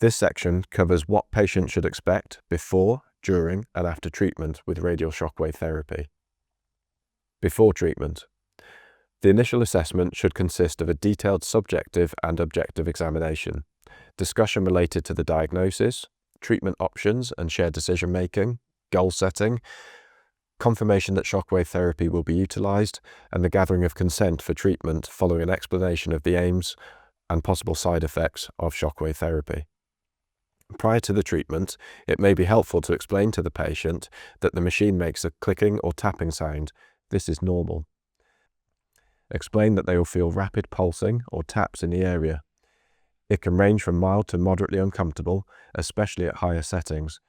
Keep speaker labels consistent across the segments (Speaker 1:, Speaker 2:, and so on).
Speaker 1: This section covers what patients should expect before, during, and after treatment with radial shockwave therapy. Before treatment. The initial assessment should consist of a detailed subjective and objective examination, discussion related to the diagnosis, treatment options and shared decision-making, goal setting, confirmation that shockwave therapy will be utilised, and the gathering of consent for treatment following an explanation of the aims and possible side effects of shockwave therapy. Prior to the treatment, it may be helpful to explain to the patient that the machine makes a clicking or tapping sound. This is normal. Explain that they will feel rapid pulsing or taps in the area. It can range from mild to moderately uncomfortable, especially at higher settings,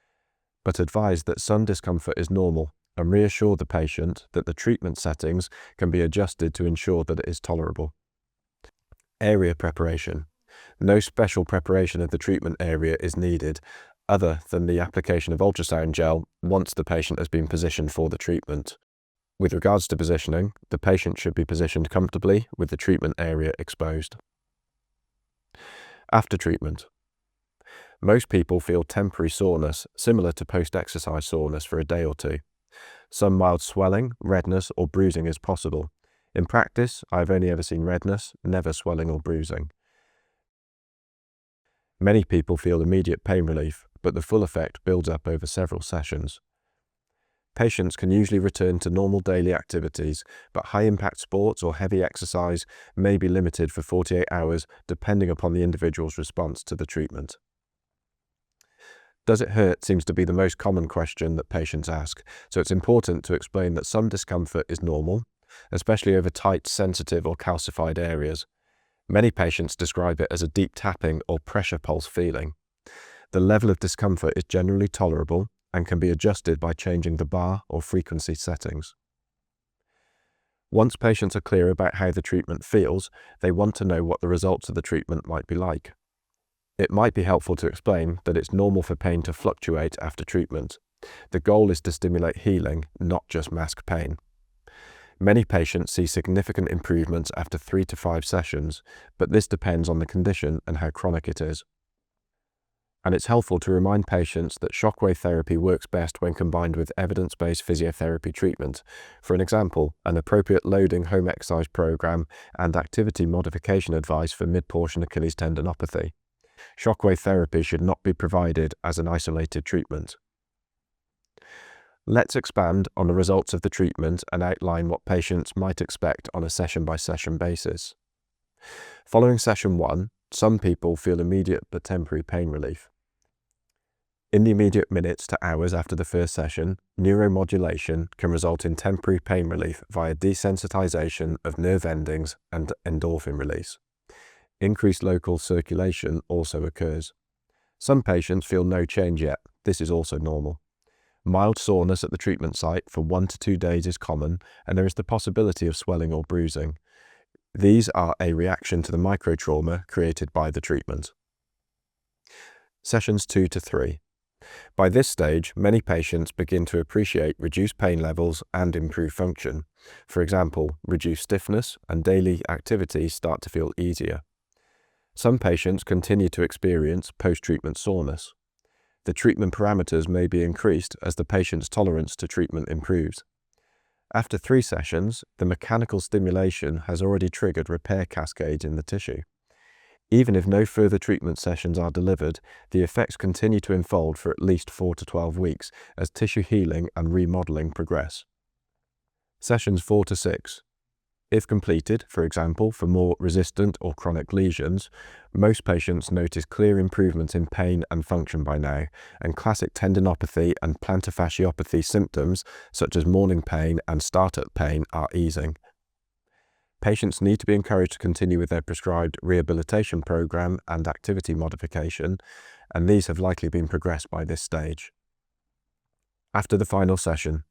Speaker 1: but advise that some discomfort is normal and reassure the patient that the treatment settings can be adjusted to ensure that it is tolerable. Area preparation. No special preparation of the treatment area is needed other than the application of ultrasound gel once the patient has been positioned for the treatment. With regards to positioning, the patient should be positioned comfortably with the treatment area exposed. After treatment. Most people feel temporary soreness, similar to post-exercise soreness for a day or two. Some mild swelling, redness, or bruising is possible. In practice, I've only ever seen redness, never swelling or bruising. Many people feel immediate pain relief, but the full effect builds up over several sessions. Patients can usually return to normal daily activities, but high-impact sports or heavy exercise may be limited for 48 hours depending upon the individual's response to the treatment. Does it hurt seems to be the most common question that patients ask, so it's important to explain that some discomfort is normal, especially over tight, sensitive or calcified areas. Many patients describe it as a deep tapping or pressure pulse feeling. The level of discomfort is generally tolerable and can be adjusted by changing the bar or frequency settings. Once patients are clear about how the treatment feels, they want to know what the results of the treatment might be like. It might be helpful to explain that it's normal for pain to fluctuate after treatment. The goal is to stimulate healing, not just mask pain. Many patients see significant improvements after 3 to 5 sessions, but this depends on the condition and how chronic it is. And it's helpful to remind patients that shockwave therapy works best when combined with evidence-based physiotherapy treatment. For an example, an appropriate loading home exercise program and activity modification advice for mid-portion Achilles tendinopathy. Shockwave therapy should not be provided as an isolated treatment. Let's expand on the results of the treatment and outline what patients might expect on a session-by-session basis. Following session 1, some people feel immediate but temporary pain relief. In the immediate minutes to hours after the first session, neuromodulation can result in temporary pain relief via desensitization of nerve endings and endorphin release. Increased local circulation also occurs. Some patients feel no change yet. This is also normal. Mild soreness at the treatment site for 1 to 2 days is common, and there is the possibility of swelling or bruising. These are a reaction to the microtrauma created by the treatment. Sessions 2 to 3. By this stage, many patients begin to appreciate reduced pain levels and improved function. For example, reduced stiffness and daily activities start to feel easier. Some patients continue to experience post-treatment soreness. The treatment parameters may be increased as the patient's tolerance to treatment improves. After 3 sessions, the mechanical stimulation has already triggered repair cascades in the tissue. Even if no further treatment sessions are delivered, the effects continue to unfold for at least 4 to 12 weeks as tissue healing and remodeling progress. Sessions 4 to 6. If completed, for example, for more resistant or chronic lesions, most patients notice clear improvements in pain and function by now, and classic tendinopathy and plantar fasciopathy symptoms, such as morning pain and startup pain, are easing. Patients need to be encouraged to continue with their prescribed rehabilitation program and activity modification, and these have likely been progressed by this stage. After the final session.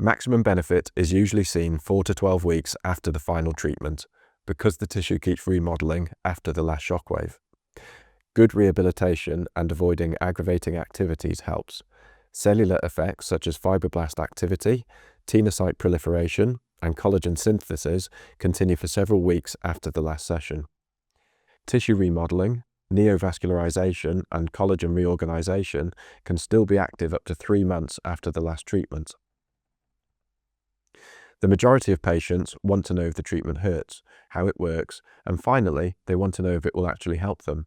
Speaker 1: Maximum benefit is usually seen 4 to 12 weeks after the final treatment, because the tissue keeps remodeling after the last shockwave. Good rehabilitation and avoiding aggravating activities helps. Cellular effects such as fibroblast activity, tenocyte proliferation, and collagen synthesis continue for several weeks after the last session. Tissue remodeling, neovascularization and collagen reorganization can still be active up to 3 months after the last treatment. The majority of patients want to know if the treatment hurts, how it works, and finally, they want to know if it will actually help them.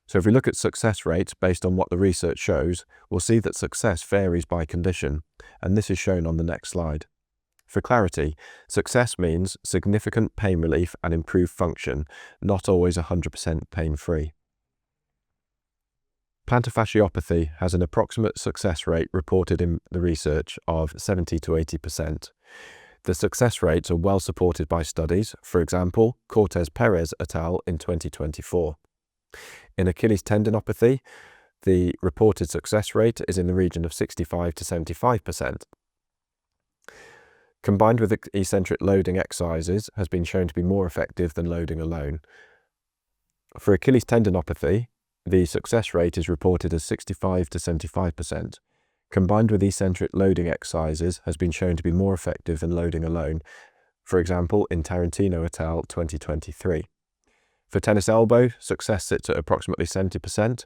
Speaker 1: So if we look at success rates based on what the research shows, we'll see that success varies by condition, and this is shown on the next slide. For clarity, success means significant pain relief and improved function, not always 100% pain-free. Plantar fasciopathy has an approximate success rate reported in the research of 70 to 80%. The success rates are well supported by studies, for example, Cortez Perez et al. In 2024. In Achilles tendinopathy, the reported success rate is in the region of 65 to 75%. Combined with eccentric loading exercises has been shown to be more effective than loading alone. For Achilles tendinopathy, the success rate is reported as 65 to 75%. Combined with eccentric loading exercises has been shown to be more effective than loading alone, for example in Tarantino et al. 2023. For tennis elbow, success sits at approximately 70%.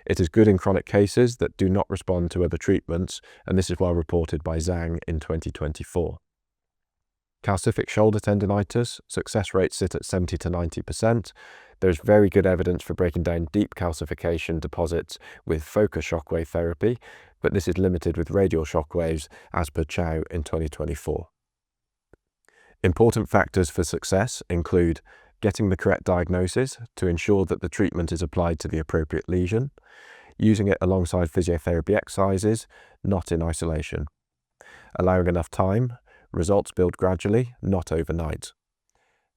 Speaker 1: It is good in chronic cases that do not respond to other treatments, and this is well reported by Zhang in 2024. Calcific shoulder tendinitis, success rates sit at 70 to 90%. There is very good evidence for breaking down deep calcification deposits with focus shockwave therapy, but this is limited with radial shockwaves as per Chow in 2024. Important factors for success include getting the correct diagnosis to ensure that the treatment is applied to the appropriate lesion, using it alongside physiotherapy exercises, not in isolation, allowing enough time. Results build gradually, not overnight.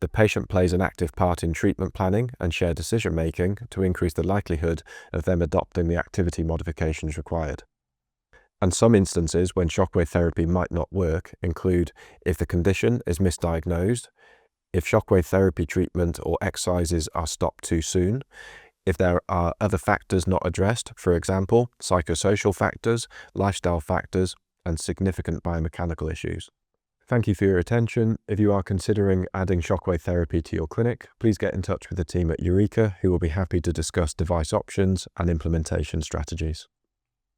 Speaker 1: The patient plays an active part in treatment planning and shared decision-making to increase the likelihood of them adopting the activity modifications required. And some instances when shockwave therapy might not work include if the condition is misdiagnosed, if shockwave therapy treatment or exercises are stopped too soon, if there are other factors not addressed, for example, psychosocial factors, lifestyle factors, and significant biomechanical issues. Thank you for your attention. If you are considering adding shockwave therapy to your clinic, please get in touch with the team at Eureka, who will be happy to discuss device options and implementation strategies.